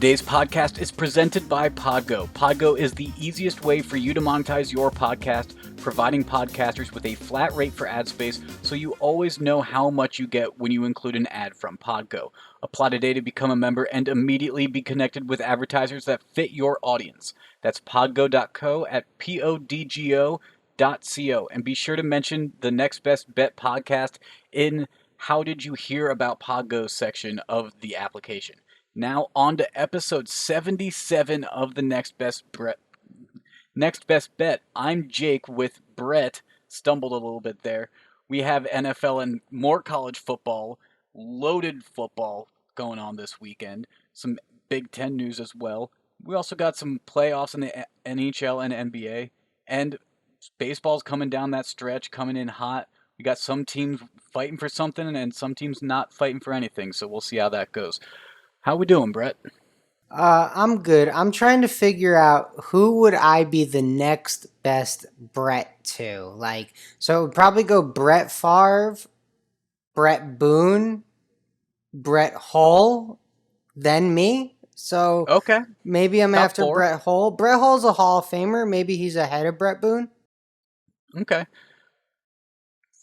Today's podcast is presented by Podgo. Podgo is the easiest way for you to monetize your podcast, providing podcasters with a flat rate for ad space so you always know how much you get when you include an ad from Podgo. Apply today to become a member and immediately be connected with advertisers that fit your audience. That's podgo.co at podgo.co. And be sure to mention the Next Best Bet podcast in How Did You Hear About Podgo section of the application. Now on to episode 77 of the Next Best Bet. I'm Jake with Brett. Stumbled a little bit there. We have NFL and more college football, loaded football going on this weekend. Some Big Ten news as well. We also got some playoffs in the NHL and NBA. And baseball's coming down that stretch, coming in hot. We got some teams fighting for something and some teams not fighting for anything. So we'll see how that goes. How we doing, Brett? I'm good. I'm trying to figure out who would I be the next best Brett to. So it would probably go Brett Favre, Brett Boone, Brett Hull, then me. So Okay. maybe I'm Top after four. Brett Hull. Brett Hull's a Hall of Famer. Maybe he's ahead of Brett Boone. Okay.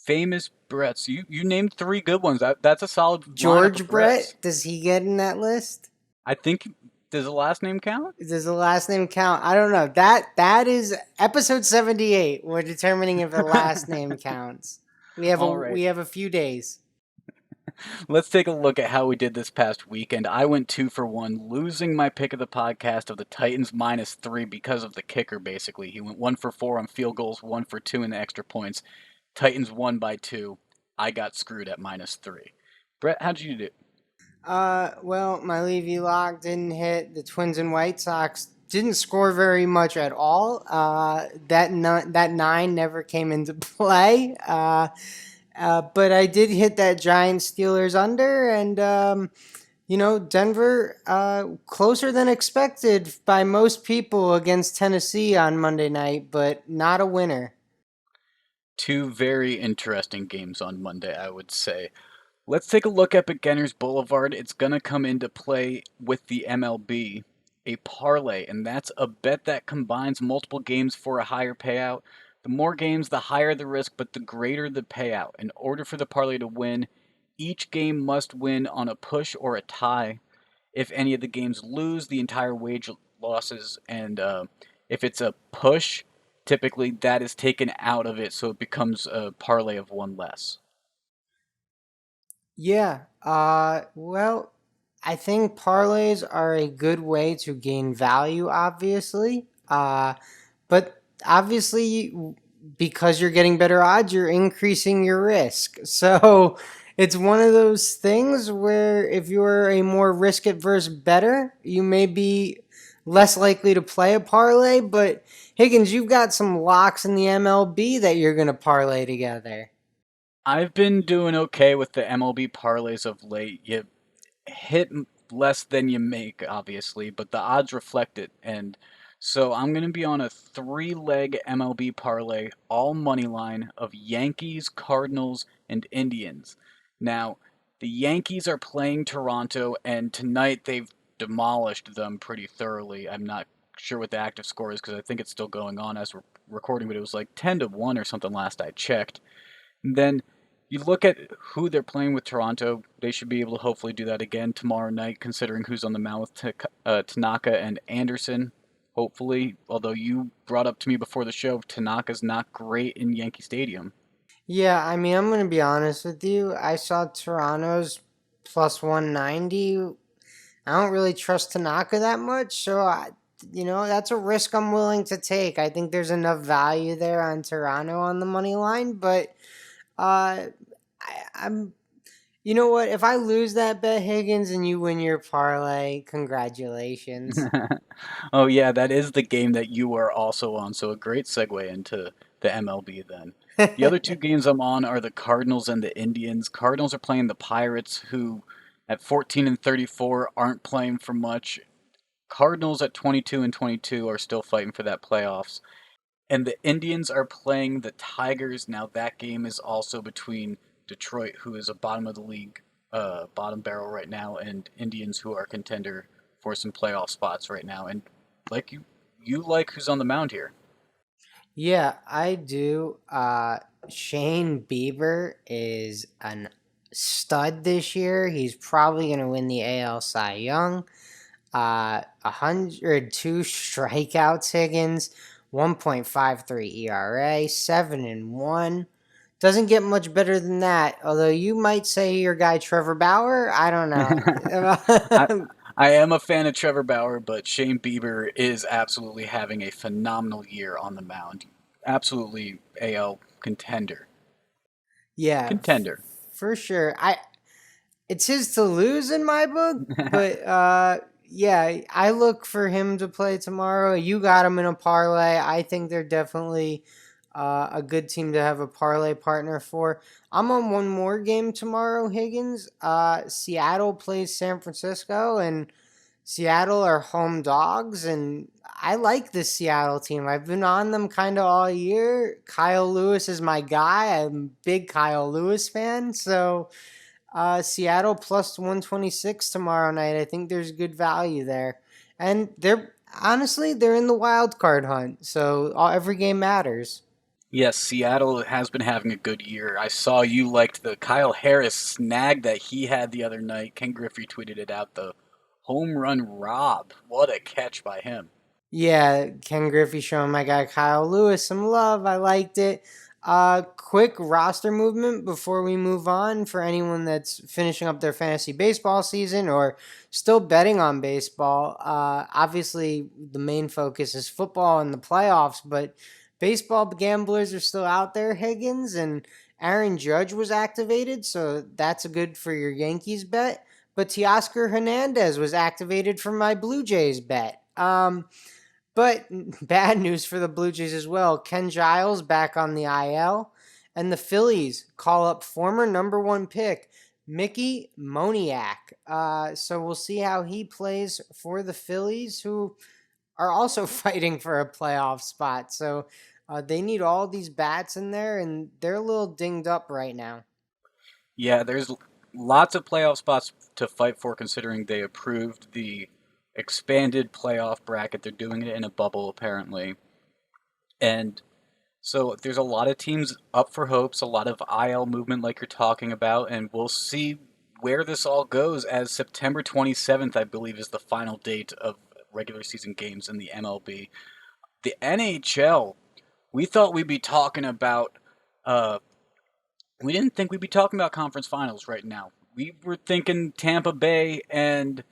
Famous Bretts. You named three good ones. That's a solid lineup George of Bretts. Brett, does he get in that list? I think, does the last name count? Does the last name count? I don't know. That is episode 78. We're determining if the last name counts. We have All right. we have a few days. Let's take a look at how we did this past weekend. I went 2 for 1, losing my pick of the podcast of the Titans -3 because of the kicker, basically. He went 1 for 4 on field goals, 1 for 2 in the extra points. Titans won by 2. I got screwed at -3. Brett, how'd you do? Well, my Levy lock didn't hit. The Twins and White Sox didn't score very much at all. That 9 never came into play. But I did hit that Giants Steelers under, and Denver closer than expected by most people against Tennessee on Monday night, but not a winner. 2 very interesting games on Monday, I would say. Let's take a look at Beginners Boulevard. It's going to come into play with the MLB, a parlay, and that's a bet that combines multiple games for a higher payout. The more games, the higher the risk, but the greater the payout. In order for the parlay to win, each game must win on a push or a tie. If any of the games lose, the entire wage losses, and if it's a push, typically that is taken out of it, so it becomes a parlay of one less. Yeah. Well, I think parlays are a good way to gain value, obviously. But obviously, because you're getting better odds, you're increasing your risk. So it's one of those things where if you're a more risk adverse bettor, you may be less likely to play a parlay. But Higgins, you've got some locks in the MLB that you're going to parlay together. I've been doing okay with the MLB parlays of late. You hit less than you make, obviously, but the odds reflect it. And so I'm going to be on a 3-leg MLB parlay, all money line of Yankees, Cardinals, and Indians. Now, the Yankees are playing Toronto, and tonight they've demolished them pretty thoroughly. I'm not sure what the active score is because I think it's still going on as we're recording, but it was like 10-1 or something last I checked. And then you look at who they're playing with Toronto, they should be able to hopefully do that again tomorrow night, considering who's on the mound with Tanaka and Anderson. Hopefully, although you brought up to me before the show, Tanaka's not great in Yankee Stadium. Yeah, I mean, I'm going to be honest with you. I saw Toronto's plus 190. I don't really trust Tanaka that much, so that's a risk I'm willing to take. I think there's enough value there on Toronto on the money line, but I'm. You know what? If I lose that bet, Higgins, and you win your parlay, congratulations. Oh yeah, that is the game that you are also on, so a great segue into the MLB then. The other 2 games I'm on are the Cardinals and the Indians. Cardinals are playing the Pirates, who at 14-34 aren't playing for much. Cardinals at 22-22 are still fighting for that playoffs. And the Indians are playing the Tigers. Now that game is also between Detroit, who is a bottom of the league, bottom barrel right now, and Indians, who are contender for some playoff spots right now. And like you like who's on the mound here. Yeah, I do. Shane Bieber is an stud this year. He's probably going to win the AL Cy Young. 102 strikeouts, Higgins, 1.53 ERA, 7-1. Doesn't get much better than that. Although you might say your guy Trevor Bauer, I don't I know. I am a fan of Trevor Bauer, but Shane Bieber is absolutely having a phenomenal year on the mound. Absolutely AL contender. Yeah, Contender. for sure. It's his to lose in my book, but yeah, I look for him to play tomorrow. You got him in a parlay. I think they're definitely a good team to have a parlay partner for. I'm on one more game tomorrow, Higgins. Seattle plays San Francisco, and Seattle are home dogs, and I like this Seattle team. I've been on them kind of all year. Kyle Lewis is my guy. I'm a big Kyle Lewis fan, so Seattle plus 126 tomorrow night. I think there's good value there. And they're honestly, they're in the wild card hunt. So every game matters. Yes, Seattle has been having a good year. I saw you liked the Kyle Harris snag that he had the other night. Ken Griffey tweeted it out. The home run rob. What a catch by him. Yeah, Ken Griffey showing my guy Kyle Lewis some love. I liked it. Quick roster movement before we move on for anyone that's finishing up their fantasy baseball season or still betting on baseball. Obviously, the main focus is football and the playoffs, but baseball gamblers are still out there, Higgins, and Aaron Judge was activated, so that's a good for your Yankees bet. But Teoscar Hernandez was activated for my Blue Jays bet. But bad news for the Blue Jays as well. Ken Giles back on the IL, and the Phillies call up former number one pick Mickey Moniak. So we'll see how he plays for the Phillies, who are also fighting for a playoff spot. So they need all these bats in there, and they're a little dinged up right now. Yeah, there's lots of playoff spots to fight for considering they approved the expanded playoff bracket. They're doing it in a bubble, apparently. And so there's a lot of teams up for hopes, a lot of IL movement like you're talking about, and we'll see where this all goes as September 27th, I believe, is the final date of regular season games in the MLB. The NHL, we thought we'd be talking about, uh, we didn't think we'd be talking about conference finals right now. We were thinking Tampa Bay and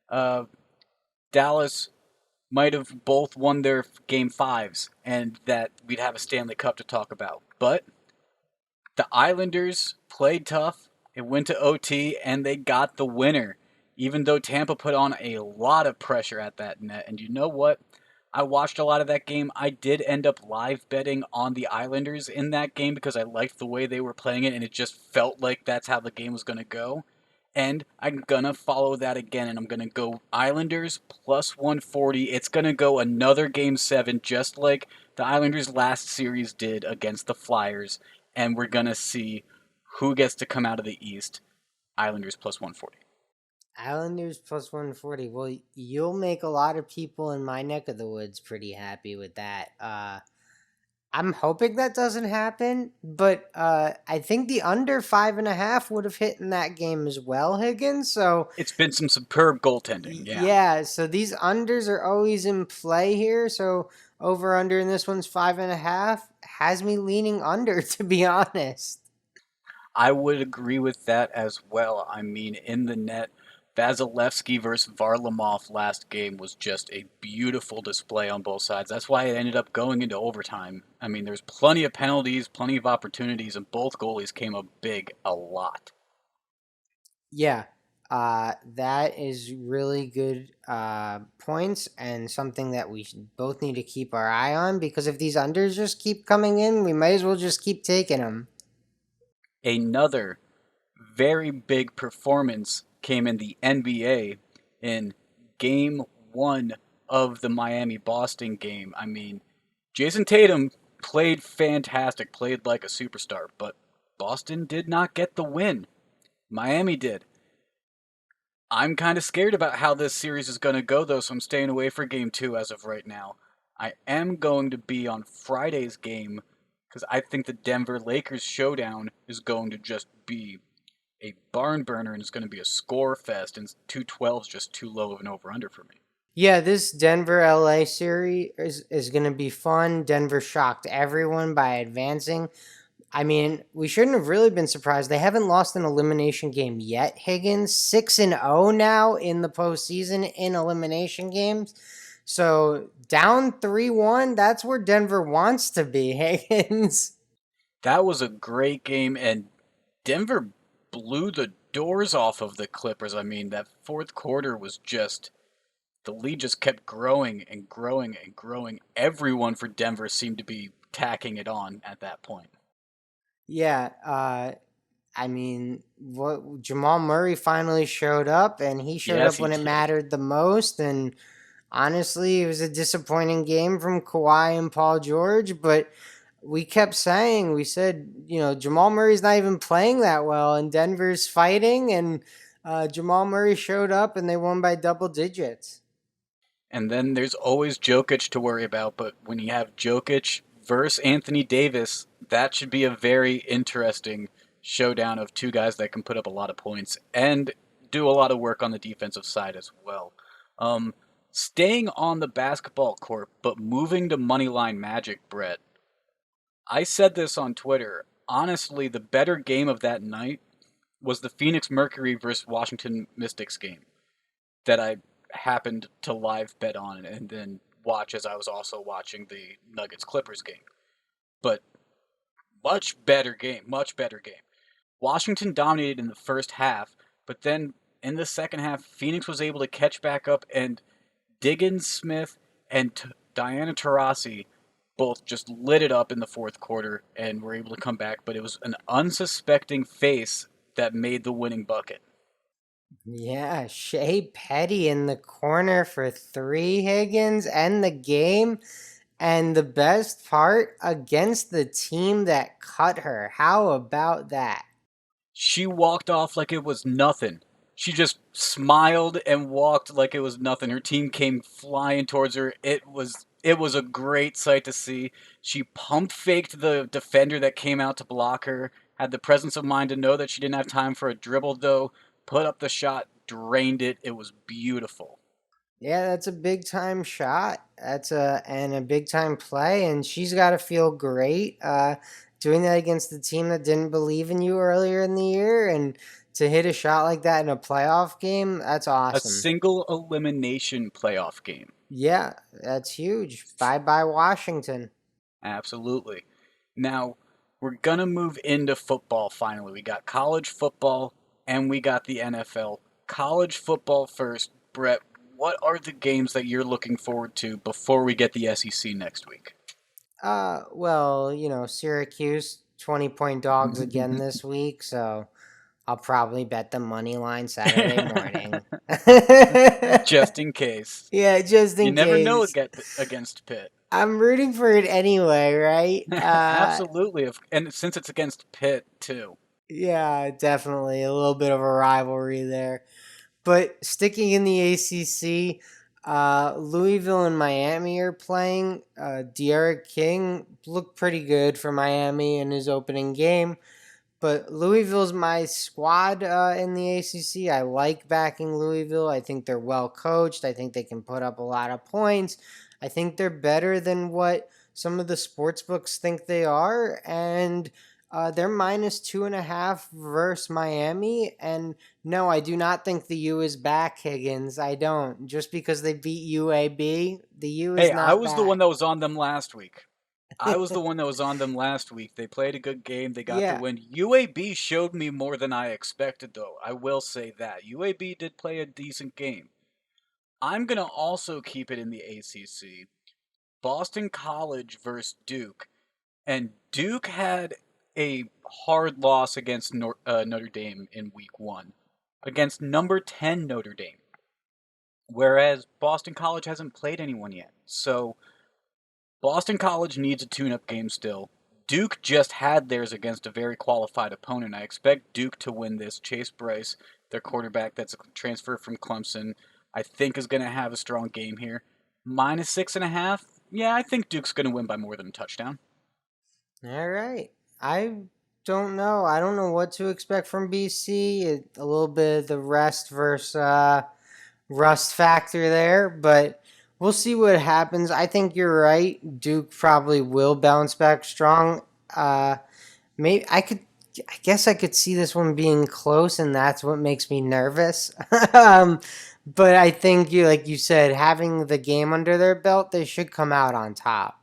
uh, Dallas might have both won their game fives and that we'd have a Stanley Cup to talk about. But the Islanders played tough. It went to OT and they got the winner, even though Tampa put on a lot of pressure at that net. And you know what? I watched a lot of that game. I did end up live betting on the Islanders in that game because I liked the way they were playing it and it just felt like that's how the game was going to go. And I'm going to follow that again and I'm going to go Islanders plus 140. It's going to go another game 7 just like the Islanders last series did against the Flyers and we're going to see who gets to come out of the East. Islanders plus 140. Islanders plus 140. Well, you'll make a lot of people in my neck of the woods pretty happy with that. I'm hoping that doesn't happen, but I think the under 5.5 would have hit in that game as well, Higgins. So It's been some superb goaltending, yeah. yeah, so these unders are always in play here. So over under in this one's 5.5 has me leaning under, to be honest. I would agree with that as well. I mean, in the net, Vasilevsky versus Varlamov last game was just a beautiful display on both sides. That's why it ended up going into overtime. I mean, there's plenty of penalties, plenty of opportunities, and both goalies came up big a lot. Yeah, that is really good points and something that we both need to keep our eye on because if these unders just keep coming in, we might as well just keep taking them. Another very big performance came in the NBA in game 1 of the Miami Boston game. I mean, Jason Tatum played fantastic, played like a superstar, but Boston did not get the win. Miami did. I'm kind of scared about how this series is going to go, though, so I'm staying away for game two as of right now. I am going to be on Friday's game because I think the Denver Lakers showdown is going to just be a barn burner and it's going to be a score fest, and 212 is just too low of an over under for me. Yeah, this Denver LA series is going to be fun. Denver shocked everyone by advancing. I mean, we shouldn't have really been surprised. They haven't lost an elimination game yet, Higgins. 6-0 now in the postseason in elimination games. So down 3-1, that's where Denver wants to be, Higgins. That was a great game, and Denver blew the doors off of the Clippers. I mean, that fourth quarter was just the lead just kept growing and growing and growing. Everyone for Denver seemed to be tacking it on at that point. Yeah, I mean, what Jamal Murray finally showed up, and he showed Yes, up he when it did. mattered the most. And honestly, it was a disappointing game from Kawhi and Paul George, but we kept saying, we said, Jamal Murray's not even playing that well, and Denver's fighting, and Jamal Murray showed up, and they won by double digits. And then there's always Jokic to worry about, but when you have Jokic versus Anthony Davis, that should be a very interesting showdown of two guys that can put up a lot of points and do a lot of work on the defensive side as well. Um, Staying on the basketball court, but moving to Moneyline Magic, Brett. I said this on Twitter. Honestly, the better game of that night was the Phoenix Mercury versus Washington Mystics game that I happened to live bet on and then watch as I was also watching the Nuggets Clippers game. But much better game, much better game. Washington dominated in the first half, but then in the second half, Phoenix was able to catch back up, and Diggins Smith and Diana Taurasi both just lit it up in the fourth quarter and were able to come back. But it was an unsuspecting face that made the winning bucket. Yeah, Shea Petty in the corner for three, Higgins, and the game. And the best part, against the team that cut her. How about that? She walked off like it was nothing. She just smiled and walked like it was nothing. Her team came flying towards her. It was a great sight to see. She pump faked the defender that came out to block her. Had the presence of mind to know that she didn't have time for a dribble though. Put up the shot, drained it. It was beautiful. Yeah, that's a big time shot. That's a big time play, and she's got to feel great doing that against the team that didn't believe in you earlier in the year, and to hit a shot like that in a playoff game. That's A awesome. single elimination playoff game. Yeah, that's huge. Bye bye Washington. Absolutely. Now, we're going to move into football finally. We got college football and we got the NFL. College football first. Brett, what are the games that you're looking forward to before we get the SEC next week? Well, Syracuse 20-point dogs again this week, so I'll probably bet the money line Saturday morning. Just in case. Yeah, just You in never know case. against Pitt. I'm rooting for it anyway, right? Absolutely. And since it's against Pitt, too. Yeah, definitely a little bit of a rivalry there. But sticking in the ACC, Louisville and Miami are playing. De'Ara King looked pretty good for Miami in his opening game. But Louisville's my squad in the ACC. I like backing Louisville. I think they're well coached. I think they can put up a lot of points. I think they're better than what some of the sports books think they are. And they're minus 2.5 versus Miami. And no, I do not think the U is back, Higgins. I don't. Just because they beat UAB, the U is Hey, I not was the one back. that was on them last week. I was the one that was on them last week. They played a good game. They got the Yeah. win. UAB showed me more than I expected, though. I will say that. UAB did play a decent game. I'm going to also keep it in the ACC. Boston College versus Duke. And Duke had a hard loss against Notre Dame in week one, against number 10 Notre Dame. Whereas Boston College hasn't played anyone yet. So Boston College needs a tune-up game still. Duke just had theirs against a very qualified opponent. I expect Duke to win this. Chase Bryce Their quarterback that's a transfer from Clemson, I think is going to have a strong game here. -6.5. Yeah, I think Duke's going to win by more than a touchdown. All right. I don't know. I don't know what to expect from BC. A little bit of the rest versus rust factor there, but we'll see what happens. I think you're right. Duke probably will bounce back strong. Uh, maybe I could. I guess I could see this one being close, and that's what makes me nervous. um, but I think you, like you said, having the game under their belt, they should come out on top.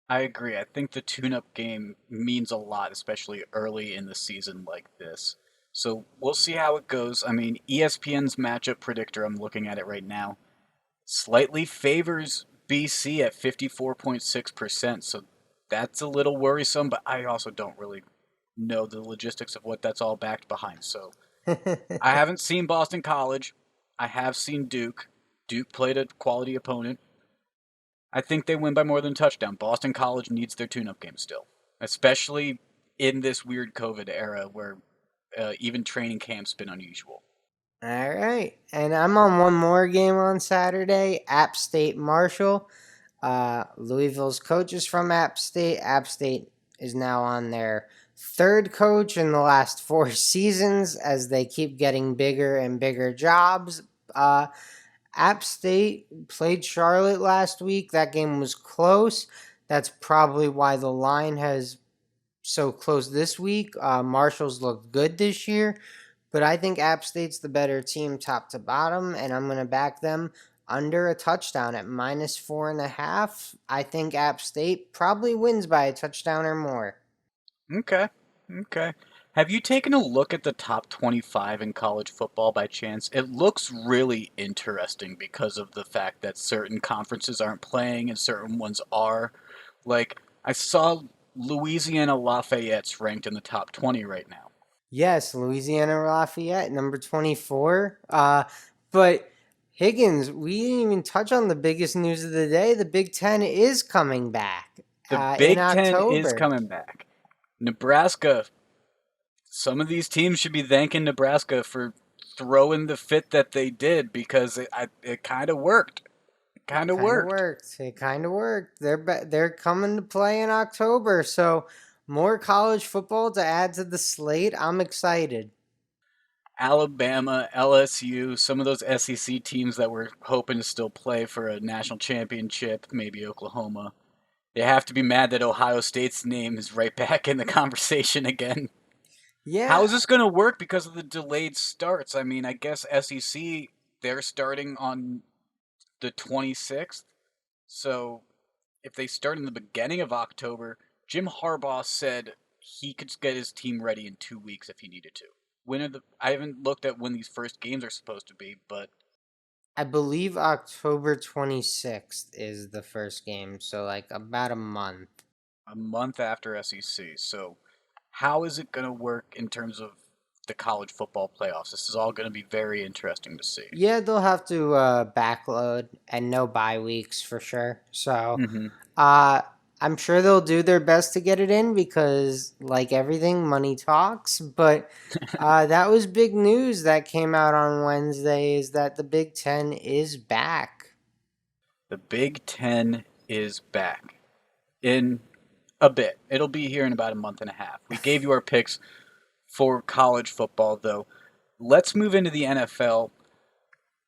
I agree. I think the tune-up game means a lot, especially early in the season like this. So we'll see how it goes. I mean, ESPN's matchup predictor, I'm looking at it right now, slightly favors BC at 54.6%. So that's a little worrisome, but I also don't really know the logistics of what that's all backed behind. So I haven't seen Boston College. I have seen Duke. Duke played a quality opponent. I think they win by more than a touchdown. Boston College needs their tune-up game still, especially in this weird COVID era where even training camp's been unusual. All right. And I'm on one more game on Saturday, App State Marshall. Louisville's coach is from App State. App State is now on their third coach in the last 4 seasons as they keep getting bigger and bigger jobs. App State played Charlotte last week. That game was close. That's probably why the line has so close this week. Marshall's looked good this year. But I think App State's the better team top to bottom, and I'm going to back them under a touchdown at -4.5. I think App State probably wins by a touchdown or more. Okay, okay. Have you taken a look at the top 25 in college football by chance? It looks really interesting because of the fact that certain conferences aren't playing and certain ones are. Like, I saw Louisiana Lafayette's ranked in the top 20 right now. Yes, Louisiana Lafayette, number 24. But Higgins, we didn't even touch on the biggest news of the day. The Big Ten is coming back The in Big Ten is October. coming back. Nebraska, some of these teams should be thanking Nebraska for throwing the fit that they did because it kind of worked. It kind of Kind of worked. worked. It kind of worked. They're coming to play in October, so more college football to add to the slate. I'm excited. Alabama, LSU, some of those SEC teams that were hoping to still play for a national championship, maybe Oklahoma. They have to be mad that Ohio State's name is right back in the conversation again. How is Yeah, this going to work because of the delayed starts? I mean, I guess SEC, they're starting on the 26th. So if they start in the beginning of October, Jim Harbaugh said he could get his team ready in 2 weeks if he needed to. When are the? I haven't looked at when these first games are supposed to be, but I believe October 26th is the first game, so like about a month. a month after SEC. So how is it going to work in terms of the college football playoffs? This is all going to be very interesting to see. Yeah, they'll have to backload and no bye weeks for sure. So, Hmm. uh, I'm sure they'll do their best to get it in because, like everything, money talks. But that was big news that came out on Wednesday is that the Big Ten is back. The Big Ten is back in a bit. It'll be here in about a month and a half. We gave you our picks for college football, though. Let's move into the NFL.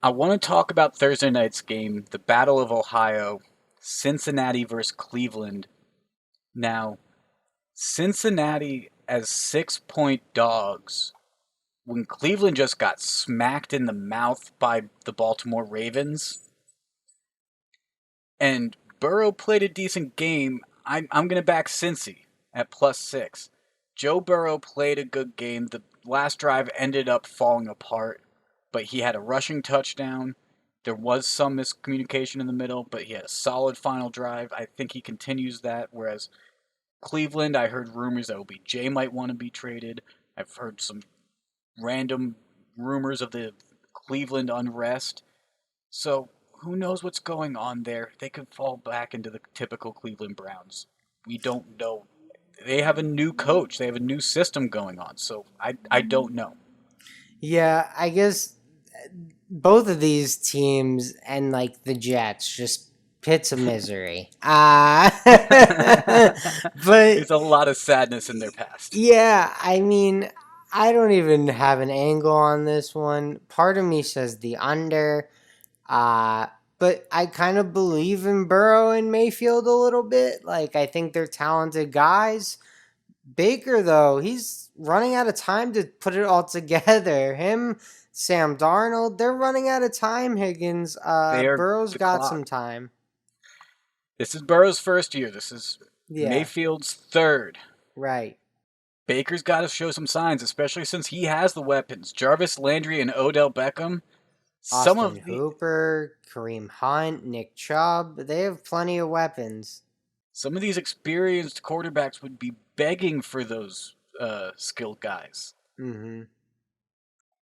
I want to talk about Thursday night's game, the Battle of Ohio, Cincinnati versus Cleveland. Now, Cincinnati as 6-point dogs when Cleveland just got smacked in the mouth by the Baltimore Ravens and Burrow played a decent game. I'm going to back Cincy at +6. Joe Burrow played a good game. The last drive ended up falling apart, but he had a rushing touchdown. There was some miscommunication in the middle, but he had a solid final drive. I think he continues that. Whereas Cleveland, I heard rumors that OBJ might want to be traded. I've heard some random rumors of the Cleveland unrest. So who knows what's going on there? They could fall back into the typical Cleveland Browns. We don't know. They have a new coach. They have a new system going on. So I don't know. Yeah, I guess both of these teams and like the Jets just pits of misery. But There's a lot of sadness in their past. yeah, I mean, I don't even have an angle on this one. Part of me says the under. Uh, but I kind of believe in Burrow and Mayfield a little bit. Like, I think they're talented guys. Baker, though, he's running out of time to put it all together. Him, Sam Darnold, they're running out of time, Higgins. They are Burrow's the got some clock. time. This is Burrow's first year. This is Yeah, Mayfield's third. right. Baker's got to show some signs, especially since he has the weapons. Jarvis Landry and Odell Beckham. Some Austin of the Hooper, Kareem Hunt, Nick Chubb, they have plenty of weapons. some of these experienced quarterbacks would be begging for those skilled guys. Mm-hmm.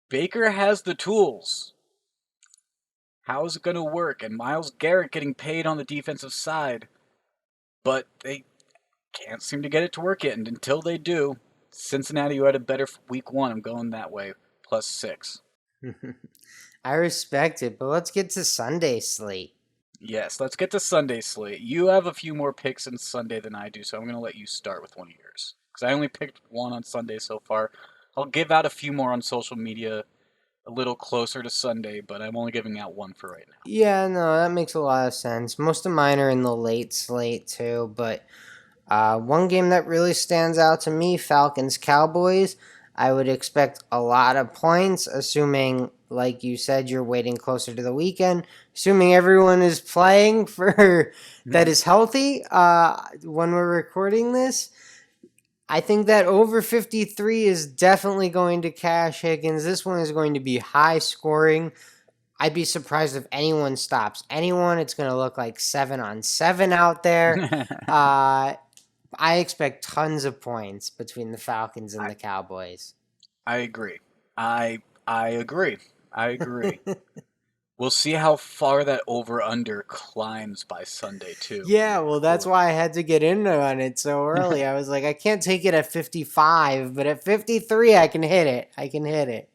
Baker has the tools. How is it going to work? And Myles Garrett getting paid on the defensive side, but they can't seem to get it to work yet. And until they do, Cincinnati, who had a better week one, I'm going that way, +6. I respect it, but let's get to Sunday slate. Yes, let's get to Sunday slate. You have a few more picks in Sunday than I do, so I'm going to let you start with one of yours. Because I only picked one on Sunday so far. I'll give out a few more on social media a little closer to Sunday, but I'm only giving out one for right now. Yeah, no, that makes a lot of sense. Most of mine are in the late slate too, but one game that really stands out to me, Falcons Cowboys. I would expect a lot of points, assuming, like you said, you're waiting closer to the weekend. Assuming everyone is playing for that is healthy when we're recording this. I think that over 53 is definitely going to cash, Higgins. This one is going to be high scoring. I'd be surprised if anyone stops anyone. It's going to look like 7-on-7 out there. Uh, I expect tons of points between the Falcons and I the Cowboys. I agree. I agree. I agree. We'll see how far that over under climbs by Sunday too when we Yeah, well, that's record. why I had to get in on it so early. I was like, I can't take it at 55, but at 53, I can hit it. I can hit it.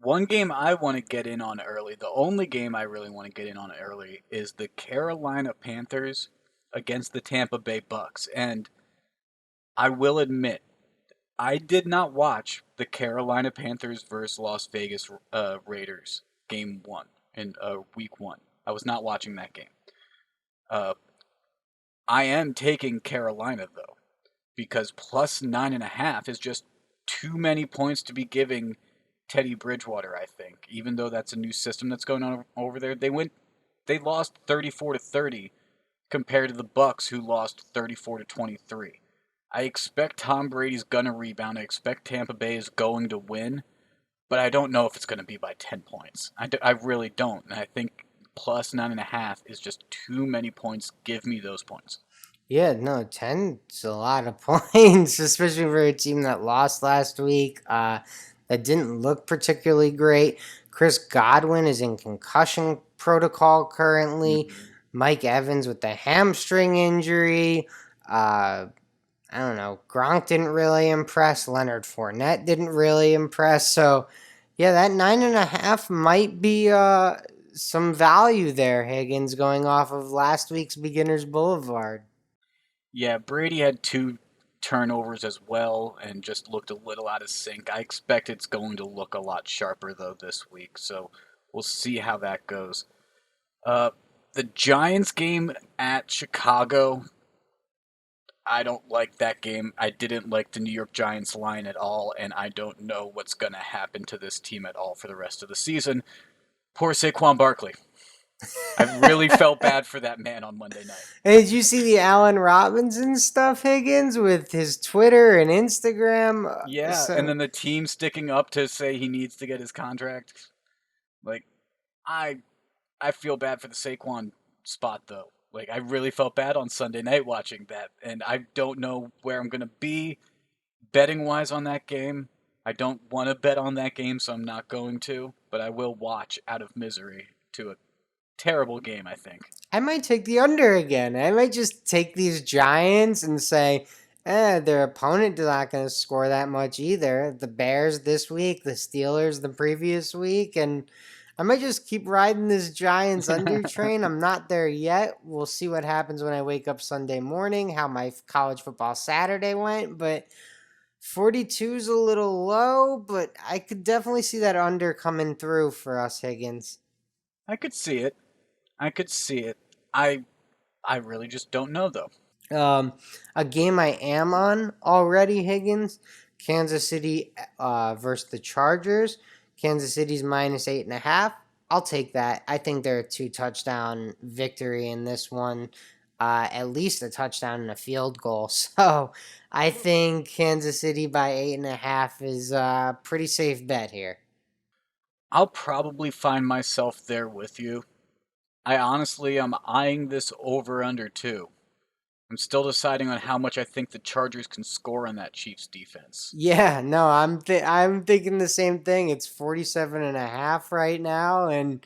One game I want to get in on early, the only game I really want to get in on early is the Carolina Panthers against the Tampa Bay Bucks. And I will admit, I did not watch the Carolina Panthers versus Las Vegas Raiders game one in week one. I was not watching that game. Uh, I am taking Carolina though, because +9.5 is just too many points to be giving Teddy Bridgewater. I think, even though that's a new system that's going on over there, they lost 34-30 compared to the Bucks, who lost 34-23. I expect Tom Brady's gonna rebound. I expect Tampa Bay is going to win, but I don't know if it's going to be by 10 points. I really don't. And I think +9.5 is just too many points. Give me those points. Yeah, no, 10's a lot of points, especially for a team that lost last week, that didn't look particularly great. Chris Godwin is in concussion protocol currently. Hmm. Mike Evans with the hamstring injury. Uh, I don't know. Gronk didn't really impress. Leonard Fournette didn't really impress. So, yeah, that 9.5 might be some value there, Higgins, going off of last week's Beginner's Boulevard. Yeah, Brady had 2 turnovers as well and just looked a little out of sync. I expect it's going to look a lot sharper, though, this week. So we'll see how that goes. Uh, the Giants game at Chicago, I don't like that game. I didn't like the New York Giants line at all, and I don't know what's going to happen to this team at all for the rest of the season. Poor Saquon Barkley. I really felt bad for that man on Monday night. Hey, did you see the Allen Robinson stuff, Higgins, with his Twitter and Instagram? Yeah, and So then the team sticking up to say he needs to get his contract. Like, I I feel bad for the Saquon spot though. Like, I really felt bad on Sunday night watching that, and I don't know where I'm gonna be betting wise on that game. I don't want to bet on that game, so I'm not going to. But I will watch out of misery to a terrible game. I think. I might take the under again. I might just take these Giants and say Their opponent is not going to score that much either. The Bears this week, the Steelers the previous week, and I might just keep riding this Giants under train. I'm not there yet. We'll see what happens when I wake up Sunday morning, how my college football Saturday went, but 42 is a little low, but I could definitely see that under coming through for us, Higgins. I could see it. I could see it. I really just don't know though. Um, a game I am on already, Higgins. Kansas City versus the Chargers. Kansas City's minus 8.5. I'll take that. I think they're a 2 touchdown victory in this one. At least a touchdown and a field goal. So I think Kansas City by 8.5 is a pretty safe bet here. I'll probably find myself there with you. I honestly am eyeing this over under too. I'm still deciding on how much I think the Chargers can score on that Chiefs defense. Yeah, no, I'm thinking the same thing. It's 47.5 right now, and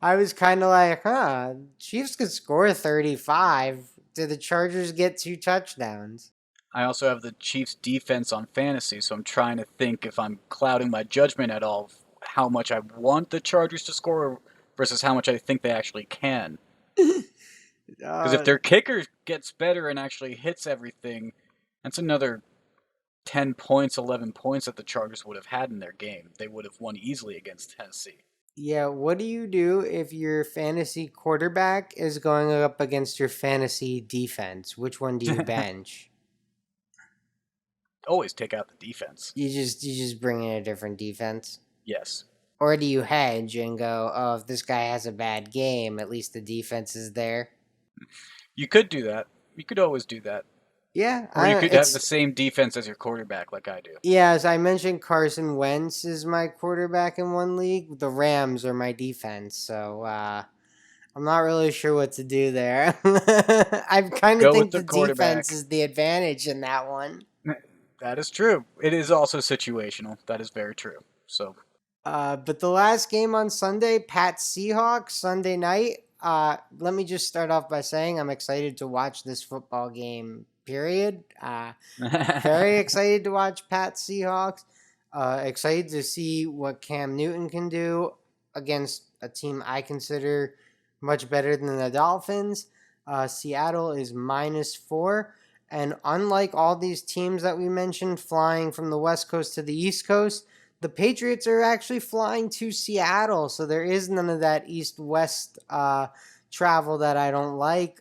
I was kind of like, huh, Chiefs could score 35. Do the Chargers get 2 touchdowns? I also have the Chiefs defense on fantasy, so I'm trying to think if I'm clouding my judgment at all how much I want the Chargers to score versus how much I think they actually can. Because if Uh, their kicker gets better and actually hits everything, that's another 10 points, 11 points that the Chargers would have had in their game. They would have won easily against Tennessee. yeah, what do you do if your fantasy quarterback is going up against your fantasy defense? Which one do you bench? Always take out the defense. You just bring in a different defense? Yes. Or do you hedge and go, oh, if this guy has a bad game, at least the defense is there? You could do that. You could always do that. Yeah, Or you I could have the it's same defense as your quarterback, like I do. yeah. As I mentioned, Carson Wentz is my quarterback in one league. The Rams are my defense, so I'm not really sure what to do there. I kind of Go with think the the defense quarterback. is the advantage in that one. That is true. It is also situational. That is very true. So, But the last game on Sunday, Pat Seahawks Sunday night. Let me just start off by saying I'm excited to watch this football game. Period. Very excited to watch Pat Seahawks. Excited to see what Cam Newton can do against a team I consider much better than the Dolphins. Seattle is -4. And unlike all these teams that we mentioned flying from the West Coast to the East Coast, the Patriots are actually flying to Seattle. So there is none of that East West travel that I don't like.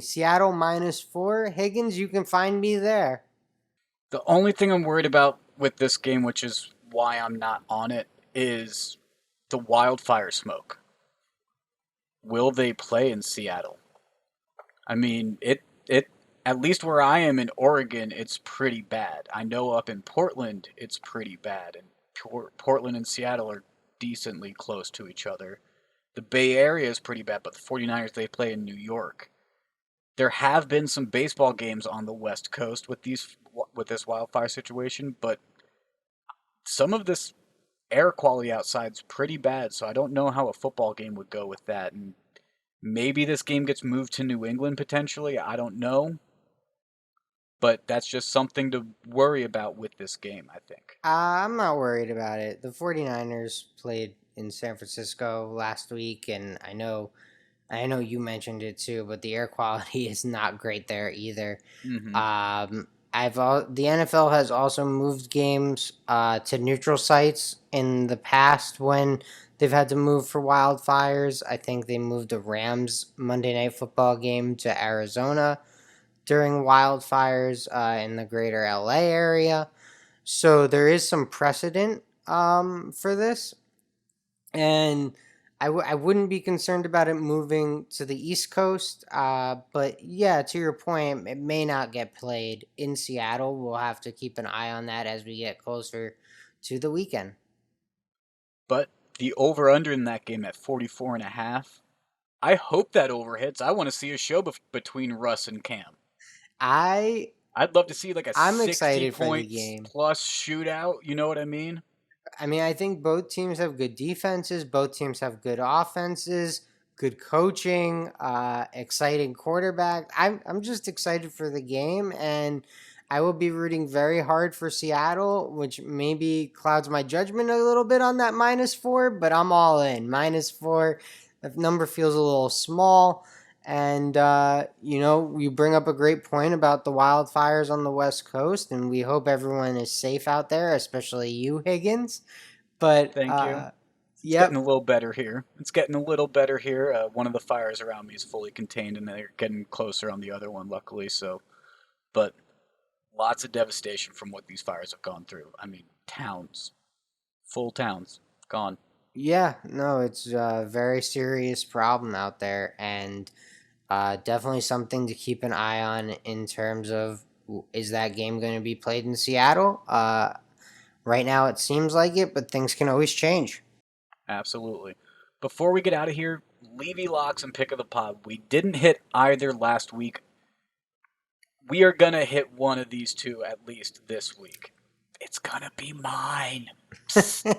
Seattle -4. Higgins, you can find me there. the only thing I'm worried about with this game, which is why I'm not on it, is the wildfire smoke. Will they play in Seattle? I mean, it at least where I am in Oregon, it's pretty bad. I know up in Portland, it's pretty bad, and Portland and Seattle are decently close to each other. The Bay Area is pretty bad, but the 49ers they play in New York. There have been some baseball games on the West Coast with this wildfire situation, but some of this air quality outside's pretty bad, so I don't know how a football game would go with that. And maybe this game gets moved to New England potentially. I don't know. But that's just something to worry about with this game, I think. I'm not worried about it. The 49ers played in San Francisco last week, and I know you mentioned it too, but the air quality is not great there either. Hmm. The NFL has also moved games to neutral sites in the past when they've had to move for wildfires. I think they moved the Rams Monday Night Football game to Arizona during wildfires in the greater LA area. So there is some precedent for this, and I wouldn't be concerned about it moving to the East Coast. But yeah, to your point, it may not get played in Seattle. We'll have to keep an eye on that as we get closer to the weekend. But the over under in that game at 44 and a half, I hope that over hits. I want to see a show between Russ and Cam. I I'd love to see like a I'm 60 excited for the points game. plus shootout. You know what I mean? I mean, I think both teams have good defenses. Both teams have good offenses. good coaching, exciting quarterback. I'm just excited for the game, and I will be rooting very hard for Seattle, which maybe clouds my judgment a little bit on that -4, but I'm all in. -4, the number feels a little small. And, you bring up a great point about the wildfires on the West Coast, and we hope everyone is safe out there, especially you, Higgins. But, Thank you. It's getting a yep. little better here. It's getting a little better here. One of the fires around me is fully contained, and they're getting closer on the other one, luckily. So, but lots of devastation from what these fires have gone through. I mean, towns, full towns, gone. Yeah, no, it's a very serious problem out there, and definitely something to keep an eye on in terms of is that game going to be played in Seattle? Right now, it seems like it, but things can always change. Absolutely. Before we get out of here, Levy locks and pick of the pod. We didn't hit either last week. We are gonna hit one of these two at least this week. It's gonna be mine. Psst.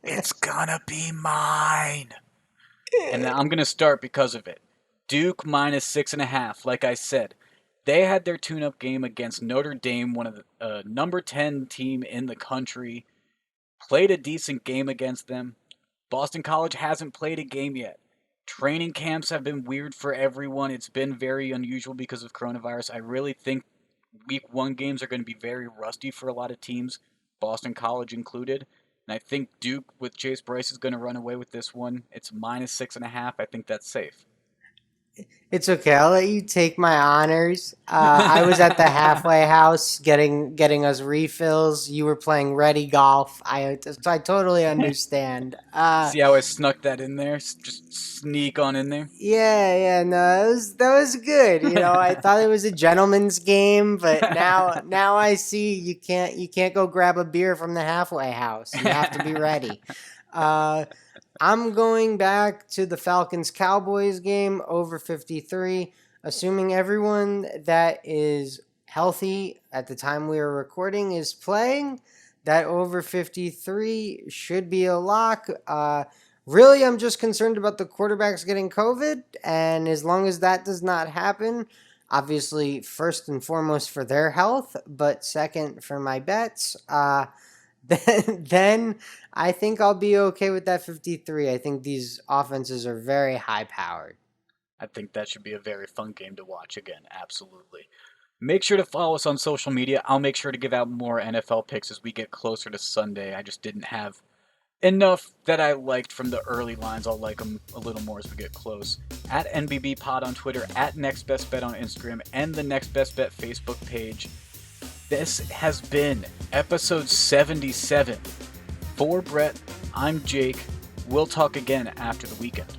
It's gonna be mine. And I'm gonna start because of it. Duke -6.5. Like I said, they had their tune-up game against Notre Dame, one of the number 10 team in the country. Played a decent game against them. Boston College hasn't played a game yet. Training camps have been weird for everyone. It's been very unusual because of coronavirus. I really think week one games are going to be very rusty for a lot of teams, Boston College included. And I think Duke with Chase Bryce is going to run away with this one. It's -6.5. I think that's safe. It's okay. I'll let you take my honors. I was at the halfway house getting us refills. You were playing ready golf. I totally understand. See how I snuck that in there? Just sneak on in there. Yeah, no, that was good. I thought it was a gentleman's game, but now I see you can't go grab a beer from the halfway house. You have to be ready. Uh, I'm going back to the Falcons Cowboys game over 53, assuming everyone that is healthy at the time we are recording is playing. That over 53 should be a lock. Really, I'm just concerned about the quarterbacks getting COVID, and as long as that does not happen, obviously, first and foremost for their health, but second for my bets, then I think I'll be okay with that 53. I think these offenses are very high powered. I think that should be a very fun game to watch again. Absolutely. Make sure to follow us on social media. I'll make sure to give out more NFL picks as we get closer to Sunday. I just didn't have enough that I liked from the early lines. I'll like them a little more as we get close. At NBB Pod on Twitter, at Next Best Bet on Instagram, and the Next Best Bet Facebook page. This has been episode 77. For Brett, I'm Jake. We'll talk again after the weekend.